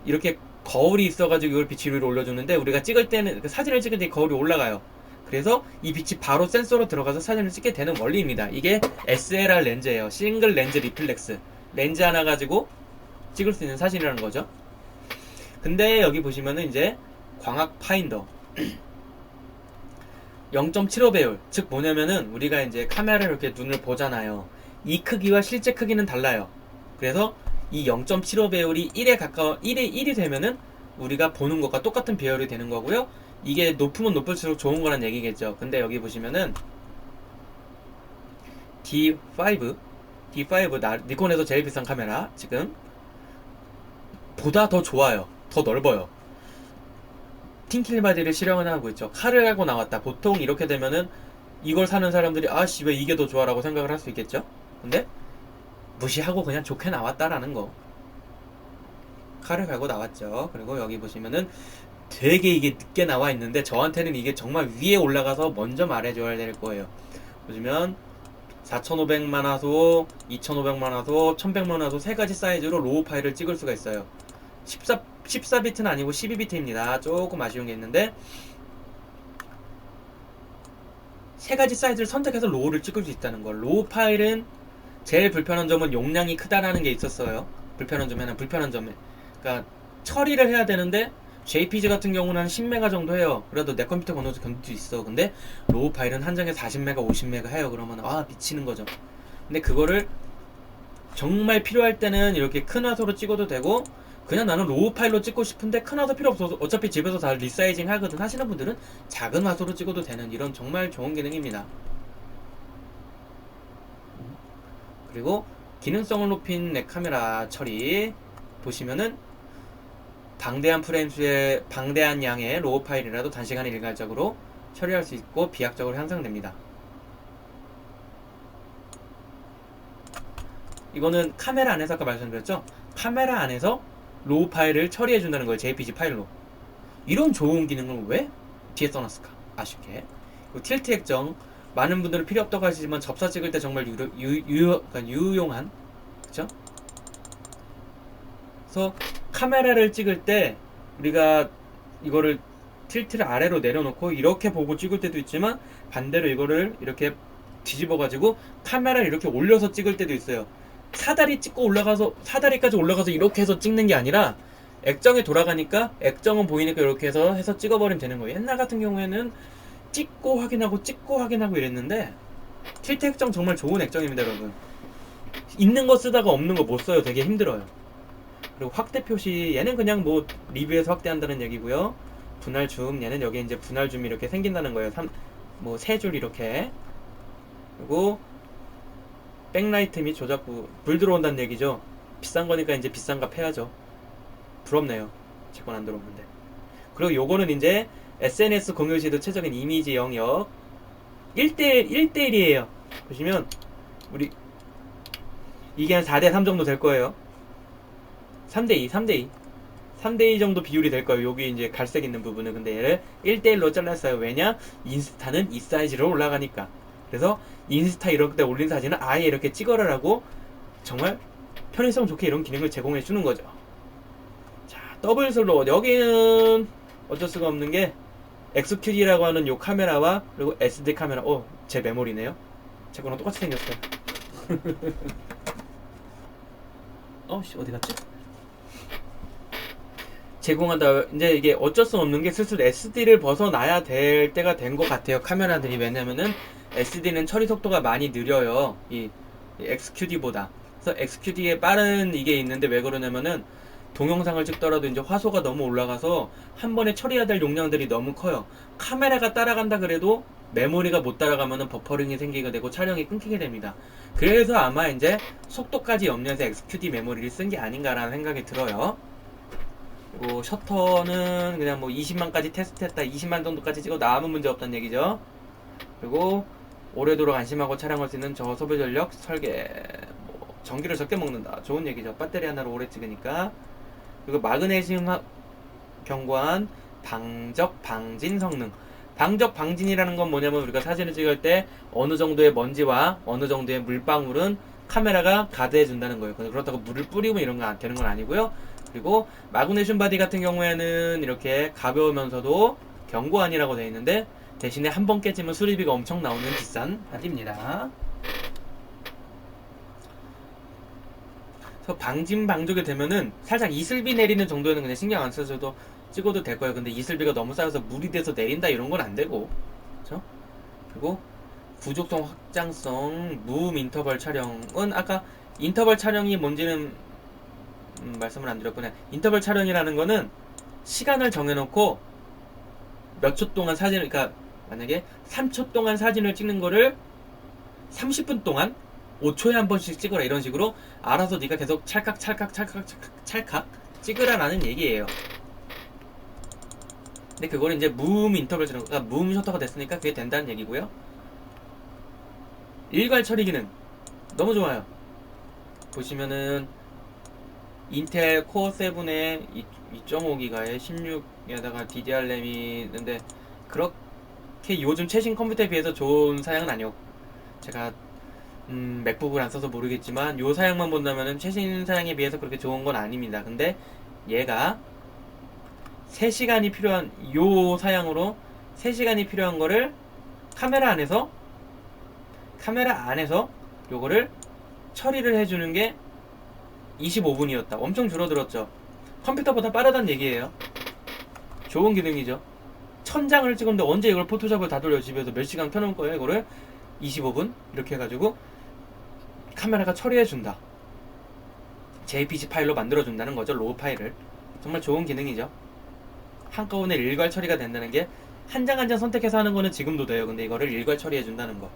이렇게 거울이 있어가지고 이걸 빛이 위로 올려주는데, 우리가 찍을 때는 사진을 찍을 때 거울이 올라가요. 그래서 이 빛이 바로 센서로 들어가서 사진을 찍게 되는 원리입니다. 이게 SLR 렌즈예요. 싱글 렌즈 리플렉스. 렌즈 하나 가지고 찍을 수 있는 사진이라는 거죠. 근데 여기 보시면은 이제 광학 파인더 0.75배율, 즉 뭐냐면은 우리가 이제 카메라를 이렇게 눈을 보잖아요. 이 크기와 실제 크기는 달라요. 그래서 이 0.75배율이 1이 되면은 우리가 보는 것과 똑같은 배열이 되는 거고요. 이게 높으면 높을수록 좋은 거란 얘기겠죠. 근데 여기 보시면은 D5 니콘에서 제일 비싼 카메라 지금 보다 더 좋아요. 더 넓어요. 팅킬바디를 실형을 하고 있죠. 칼을 갈고 나왔다. 보통 이렇게 되면은 이걸 사는 사람들이 아씨 왜 이게 더 좋아라고 생각을 할 수 있겠죠. 근데 무시하고 그냥 좋게 나왔다라는 거. 칼을 갈고 나왔죠. 그리고 여기 보시면은 되게 이게 늦게 나와 있는데 저한테는 이게 정말 위에 올라가서 먼저 말해줘야 될 거예요. 보시면 4500만 화소, 2500만 화소, 1100만 화소 세 가지 사이즈로 로우 파일을 찍을 수가 있어요. 14비트는 아니고 12비트입니다. 조금 아쉬운 게 있는데 세 가지 사이즈를 선택해서 로우를 찍을 수 있다는 거. 로우 파일은 제일 불편한 점은 용량이 크다라는 게 있었어요. 불편한 점에는 불편한 점에. 그러니까 처리를 해야 되는데 JPG 같은 경우는 한 10메가 정도 해요. 그래도 내 컴퓨터 어느 정도 견딜 수 있어. 근데 로우 파일은 한 장에 40메가, 50메가 해요. 그러면 미치는 거죠. 근데 그거를 정말 필요할 때는 이렇게 큰 화소로 찍어도 되고 그냥 나는 로우 파일로 찍고 싶은데 큰 화소 필요 없어서 어차피 집에서 다 리사이징 하거든 하시는 분들은 작은 화소로 찍어도 되는 이런 정말 좋은 기능입니다. 그리고 기능성을 높인 내 카메라 처리 보시면은 방대한 프레임 수의 방대한 양의 로우 파일이라도 단시간에 일괄적으로 처리할 수 있고 비약적으로 향상됩니다. 이거는 카메라 안에서 아까 말씀드렸죠? 카메라 안에서 로우 파일을 처리해 준다는 거예요. JPG 파일로. 이런 좋은 기능을 왜 뒤에 써놨을까? 아쉽게. 그리고 틸트 액정 많은 분들은 필요 없다고 하시지만 접사 찍을 때 정말 그러니까 유용한, 그쵸? 그래서 카메라를 찍을 때 우리가 이거를 틸트를 아래로 내려놓고 이렇게 보고 찍을 때도 있지만 반대로 이거를 이렇게 뒤집어 가지고 카메라를 이렇게 올려서 찍을 때도 있어요. 사다리 찍고 올라가서 사다리까지 올라가서 이렇게 해서 찍는 게 아니라 액정이 돌아가니까 액정은 보이니까 이렇게 해서 찍어버리면 되는 거예요. 옛날 같은 경우에는 찍고 확인하고 이랬는데 틸트 액정 정말 좋은 액정입니다, 여러분. 있는 거 쓰다가 없는 거 못 써요. 되게 힘들어요. 그리고 확대 표시 얘는 그냥 뭐 리뷰에서 확대한다는 얘기고요. 분할 줌 얘는 여기 이제 분할 줌이 이렇게 생긴다는 거예요. 뭐 세 줄 이렇게. 그리고 백라이트 및 조작부 불 들어온다는 얘기죠. 비싼 거니까 이제 비싼 값 해야죠. 부럽네요. 제 건 안 들어오는데. 그리고 요거는 이제 SNS 공유 시도 최적인 이미지 영역 1대1이에요. 보시면 우리 이게 한 4대3 정도 될 거예요. 3대2 정도 비율이 될 거예요. 여기 이제 갈색 있는 부분은. 근데 얘를 1대1로 잘랐어요. 왜냐? 인스타는 이 사이즈로 올라가니까. 그래서 인스타 이럴 때 올린 사진은 아예 이렇게 찍어라라고 정말 편의성 좋게 이런 기능을 제공해 주는 거죠. 자, 더블 슬롯. 여기는 어쩔 수가 없는 게 XQD라고 하는 요 카메라와 그리고 SD 카메라. 제 메모리네요. 제 거랑 똑같이 생겼어요. 어디 갔지? 제공한다. 이제 이게 어쩔 수 없는 게 슬슬 SD를 벗어나야 될 때가 된 것 같아요. 카메라들이. 왜냐면은 SD는 처리 속도가 많이 느려요. 이 XQD보다. 그래서 XQD에 빠른 이게 있는데 왜 그러냐면은 동영상을 찍더라도 이제 화소가 너무 올라가서 한 번에 처리해야 될 용량들이 너무 커요. 카메라가 따라간다 그래도 메모리가 못 따라가면은 버퍼링이 생기게 되고 촬영이 끊기게 됩니다. 그래서 아마 이제 속도까지 염려해서 XQD 메모리를 쓴 게 아닌가라는 생각이 들어요. 그리고 셔터는 그냥 뭐 20만까지 테스트했다, 20만 정도까지 찍어도 아무 문제 없다는 얘기죠. 그리고 오래도록 안심하고 촬영할 수 있는 저소비 전력 설계, 뭐 전기를 적게 먹는다, 좋은 얘기죠. 배터리 하나로 오래 찍으니까. 그리고 마그네슘 경관 방적 방진 성능. 방적 방진이라는 건 뭐냐면 우리가 사진을 찍을 때 어느 정도의 먼지와 어느 정도의 물방울은 카메라가 가드해 준다는 거예요. 그렇다고 물을 뿌리고 이런 거 되는 건 아니고요. 그리고 마그네슘 바디 같은 경우에는 이렇게 가벼우면서도 견고한이라고 되어 있는데 대신에 한 번 깨지면 수리비가 엄청 나오는 비싼 바디입니다. 그래서 방진 방적이 되면은 살짝 이슬비 내리는 정도는 그냥 신경 안 써줘도 찍어도 될 거예요. 근데 이슬비가 너무 쌓여서 물이 돼서 내린다 이런 건 안 되고, 그렇죠? 그리고 구족성 확장성 무음 인터벌 촬영은 아까 인터벌 촬영이 뭔지는 말씀을 안 드렸구나. 인터벌 촬영이라는 거는 시간을 정해놓고 몇 초 동안 사진을, 그러니까 만약에 3초 동안 사진을 찍는 거를 30분 동안 5초에 한 번씩 찍어라 이런 식으로 알아서 네가 계속 찰칵 찍으라라는 얘기예요. 근데 그거는 이제 무음 인터벌 촬영, 그러니까 무음 셔터가 됐으니까 그게 된다는 얘기고요. 일괄 처리 기능 너무 좋아요. 보시면은 인텔 코어 7의 2.5기가의 16 게다가 DDR 램이 있는데 그렇게 요즘 최신 컴퓨터에 비해서 좋은 사양은 아니었고, 제가 맥북을 안 써서 모르겠지만 요 사양만 본다면은 최신 사양에 비해서 그렇게 좋은 건 아닙니다. 근데 얘가 3시간이 필요한 요 사양으로 3시간이 필요한 거를 카메라 안에서 요거를 처리를 해주는 게 25분이었다. 엄청 줄어들었죠. 컴퓨터보다 빠르다는 얘기예요. 좋은 기능이죠. 1000장을 찍었는데 언제 이걸 포토샵을 다 돌려 집에서 몇 시간 켜놓을 거예요. 이거를 25분 이렇게 해가지고 카메라가 처리해준다. JPG 파일로 만들어준다는 거죠. 로우 파일을. 정말 좋은 기능이죠. 한꺼번에 일괄 처리가 된다는 게 한 장 한 장 선택해서 하는 거는 지금도 돼요. 근데 이거를 일괄 처리해준다는 거.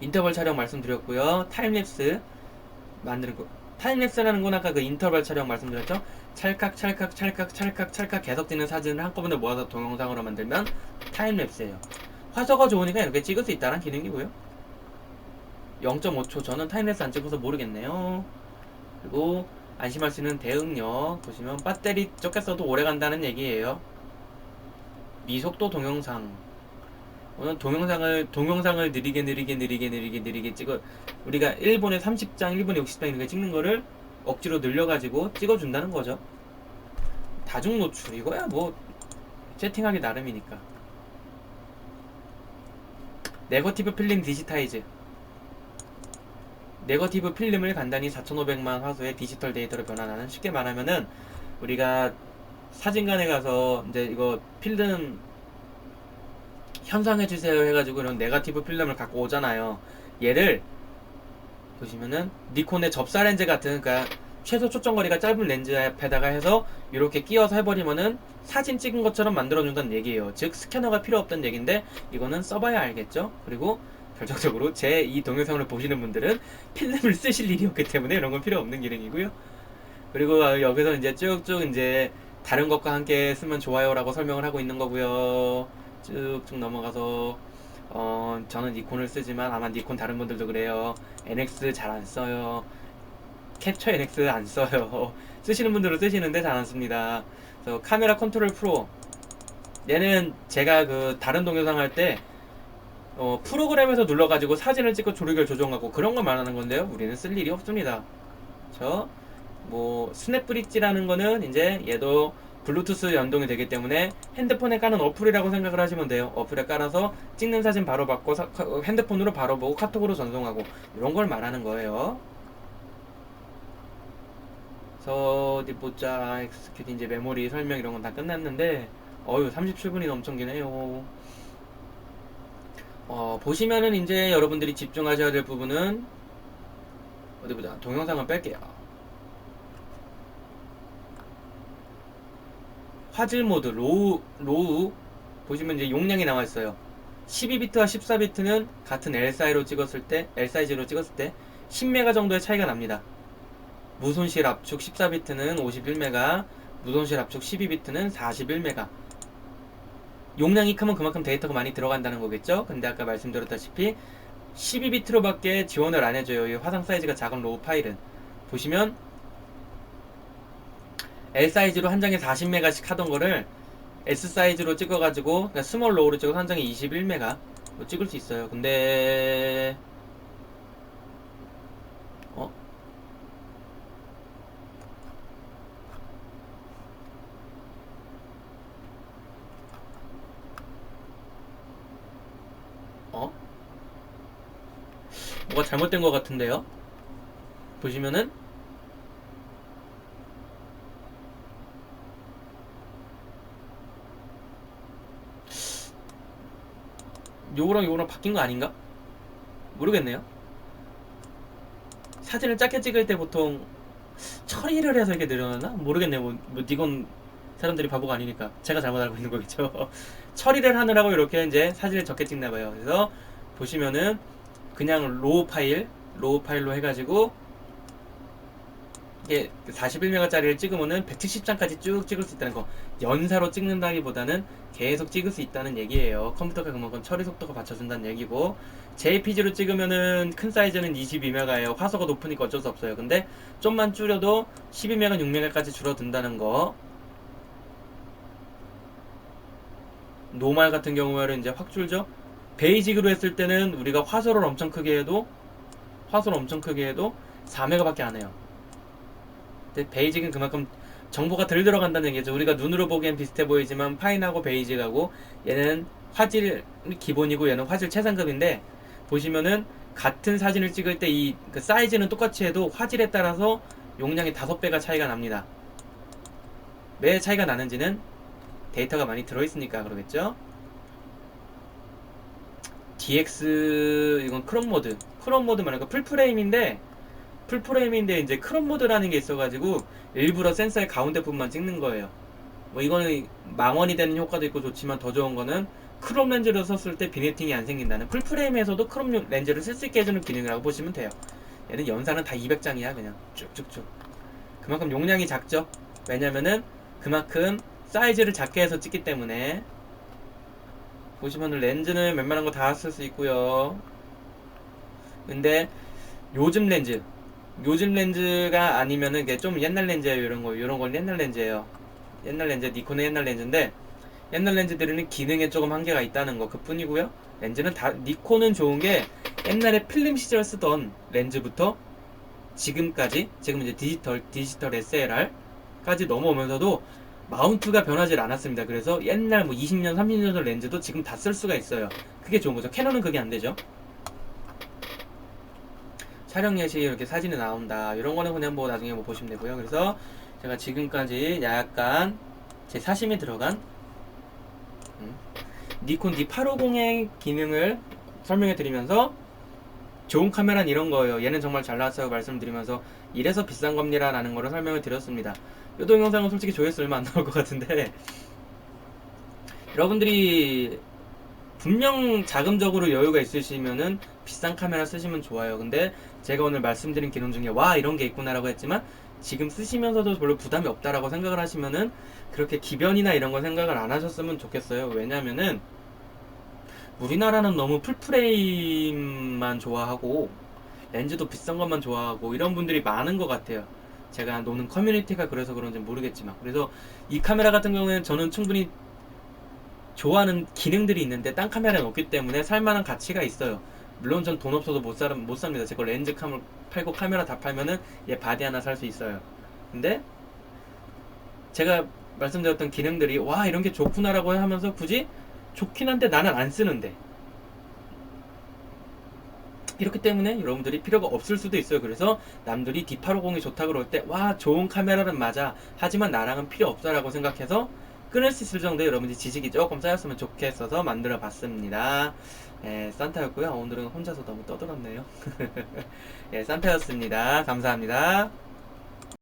인터벌 촬영 말씀드렸고요. 타임랩스 만드는 거. 타임랩스라는 건 아까 그 인터벌 촬영 말씀드렸죠. 찰칵 계속 찍는 사진을 한꺼번에 모아서 동영상으로 만들면 타임랩스예요. 화소가 좋으니까 이렇게 찍을 수 있다는 기능이고요. 0.5초. 저는 타임랩스 안 찍어서 모르겠네요. 그리고 안심할 수 있는 대응력 보시면 배터리 적게 써도 오래 간다는 얘기예요. 미속도 동영상. 오늘 동영상을 느리게 찍어, 우리가 1분에 30장, 1분에 60장 이렇게 찍는 거를 억지로 늘려가지고 찍어준다는 거죠. 다중 노출 이거야 뭐 세팅하기 나름이니까. 네거티브 필름 디지타이즈. 네거티브 필름을 간단히 4500만 화소의 디지털 데이터로 변환하는, 쉽게 말하면은 우리가 사진관에 가서 이제 이거 필름 현상해주세요 해가지고 이런 네거티브 필름을 갖고 오잖아요. 얘를 보시면은 니콘의 접사 렌즈 같은, 그러니까 최소 초점거리가 짧은 렌즈 앞에다가 해서 이렇게 끼워서 해버리면은 사진 찍은 것처럼 만들어준다는 얘기예요. 즉 스캐너가 필요 없다는 얘기인데 이거는 써봐야 알겠죠. 그리고 결정적으로 제 이 동영상을 보시는 분들은 필름을 쓰실 일이 없기 때문에 이런 건 필요 없는 기능이고요. 그리고 여기서 이제 쭉쭉 이제 다른 것과 함께 쓰면 좋아요라고 설명을 하고 있는 거고요. 쭉쭉 넘어가서 저는 니콘을 쓰지만 아마 니콘 다른 분들도 그래요. NX 잘 안 써요. 캡처 NX 안 써요. 쓰시는 분들은 쓰시는데 잘 안 씁니다. 그래서 카메라 컨트롤 프로, 얘는 제가 그 다른 동영상 할 때 프로그램에서 눌러가지고 사진을 찍고 조리결 조정하고 그런 걸 말하는 건데요. 우리는 쓸 일이 없습니다. 뭐 스냅브릿지라는 거는 이제 얘도 블루투스 연동이 되기 때문에 핸드폰에 까는 어플이라고 생각을 하시면 돼요. 어플에 깔아서 찍는 사진 바로 받고 핸드폰으로 바로 보고 카톡으로 전송하고 이런 걸 말하는 거예요. 그래서 어디 보자. 엑스큐트 이제 메모리 설명 이런 건 다 끝났는데 37분이 넘청 기네요. 보시면은 이제 여러분들이 집중하셔야 될 부분은 어디 보자. 동영상을 뺄게요. 화질 모드 로우 보시면 이제 용량이 나와 있어요. 12비트와 14비트는 같은 L 사이즈로 찍었을 때 10메가 정도의 차이가 납니다. 무손실 압축 14비트는 51메가, 무손실 압축 12비트는 41메가. 용량이 크면 그만큼 데이터가 많이 들어간다는 거겠죠? 근데 아까 말씀드렸다시피 12비트로밖에 지원을 안 해줘요. 이 화상 사이즈가 작은 로우 파일은. 보시면 L 사이즈로 한 장에 40메가씩 하던 거를 S 사이즈로 찍어가지고, 그러니까 스몰 로우로 찍어서 한 장에 21메가 찍을 수 있어요. 근데 뭐가 잘못된 것 같은데요? 보시면은 요거랑 요거랑 바뀐 거 아닌가? 모르겠네요. 사진을 작게 찍을 때 보통 처리를 해서 이렇게 늘어나나? 모르겠네요. 뭐 니건 사람들이 바보가 아니니까 제가 잘못 알고 있는 거겠죠. 처리를 하느라고 이렇게 이제 사진을 적게 찍나봐요. 그래서 보시면은 그냥 로우 파일로 해가지고 이게 41메가짜리를 찍으면은 170장까지 쭉 찍을 수 있다는 거. 연사로 찍는다기보다는 계속 찍을 수 있다는 얘기예요. 컴퓨터가 그만큼 처리 속도가 받쳐준다는 얘기고, JPG로 찍으면은 큰 사이즈는 22메가예요. 화소가 높으니까 어쩔 수 없어요. 근데 좀만 줄여도 12메가, 6메가까지 줄어든다는 거. 노말 같은 경우에는 이제 확 줄죠. 베이직으로 했을 때는 우리가 화소를 엄청 크게 해도 4메가밖에 안 해요. 근데 베이직은 그만큼 정보가 덜 들어간다는 얘기죠. 우리가 눈으로 보기엔 비슷해 보이지만 파인하고 베이직하고 얘는 화질 기본이고 얘는 화질 최상급인데, 보시면은 같은 사진을 찍을 때 이 그 사이즈는 똑같이 해도 화질에 따라서 용량이 5배가 차이가 납니다. 왜 차이가 나는지는 데이터가 많이 들어있으니까 그러겠죠. DX 이건 크롭 모드 말고 풀프레임인데 이제 크롭 모드라는 게 있어가지고 일부러 센서의 가운데 부분만 찍는 거예요. 뭐 이거는 망원이 되는 효과도 있고 좋지만, 더 좋은 거는 크롭 렌즈를 썼을 때 비네팅이 안 생긴다는, 풀프레임에서도 크롭 렌즈를 쓸 수 있게 해주는 기능이라고 보시면 돼요. 얘는 연산은 다 200장이야 그냥 쭉쭉쭉. 그만큼 용량이 작죠. 왜냐면은 그만큼 사이즈를 작게 해서 찍기 때문에. 보시면은 렌즈는 웬만한 거 다 쓸 수 있고요. 근데 요즘 렌즈가 아니면은 이게 좀 옛날 렌즈예요. 이런 건 옛날 렌즈예요. 니콘의 옛날 렌즈인데, 옛날 렌즈들은 기능에 조금 한계가 있다는 거, 그뿐이고요. 렌즈는 다, 니콘은 좋은 게 옛날에 필름 시절 쓰던 렌즈부터 지금까지, 지금 이제 디지털 SLR까지 넘어오면서도 마운트가 변하지 않았습니다. 그래서 옛날 뭐 20년, 30년 전 렌즈도 지금 다 쓸 수가 있어요. 그게 좋은 거죠. 캐논은 그게 안 되죠. 촬영 예시 이렇게 사진이 나온다. 이런 거는 그냥 뭐 나중에 뭐 보시면 되고요. 그래서 제가 지금까지 약간 제 사심이 들어간 니콘 D850의 기능을 설명해 드리면서, 좋은 카메라는 이런 거예요. 얘는 정말 잘 나왔다고 말씀드리면서 이래서 비싼 겁니다 라는 거를 설명을 드렸습니다. 이 동영상은 솔직히 조회수 얼마 안 나올 것 같은데, 여러분들이 분명 자금적으로 여유가 있으시면은 비싼 카메라 쓰시면 좋아요. 근데 제가 오늘 말씀드린 기능 중에 와 이런 게 있구나라고 했지만, 지금 쓰시면서도 별로 부담이 없다라고 생각을 하시면은 그렇게 기변이나 이런 거 생각을 안 하셨으면 좋겠어요. 왜냐면은 우리나라는 너무 풀프레임만 좋아하고 렌즈도 비싼 것만 좋아하고 이런 분들이 많은 것 같아요. 제가 노는 커뮤니티가 그래서 그런지 모르겠지만, 그래서 이 카메라 같은 경우에는 저는 충분히 좋아하는 기능들이 있는데 딴 카메라는 없기 때문에 살만한 가치가 있어요. 물론 전 돈 없어도 못 삽니다. 제거 렌즈 팔고 카메라 다 팔면은 얘 바디 하나 살 수 있어요. 근데 제가 말씀드렸던 기능들이 와 이런 게 좋구나라고 하면서 굳이 좋긴 한데 나는 안 쓰는데, 이렇기 때문에 여러분들이 필요가 없을 수도 있어요. 그래서 남들이 D850이 좋다 그럴 때 와 좋은 카메라는 맞아, 하지만 나랑은 필요 없다라고 생각해서 끊을 수 있을 정도의 여러분들이 지식이 조금 쌓였으면 좋겠어서 만들어 봤습니다. 예, 산타였고요. 오늘은 혼자서 너무 떠들었네요. 예, 산타였습니다. 감사합니다.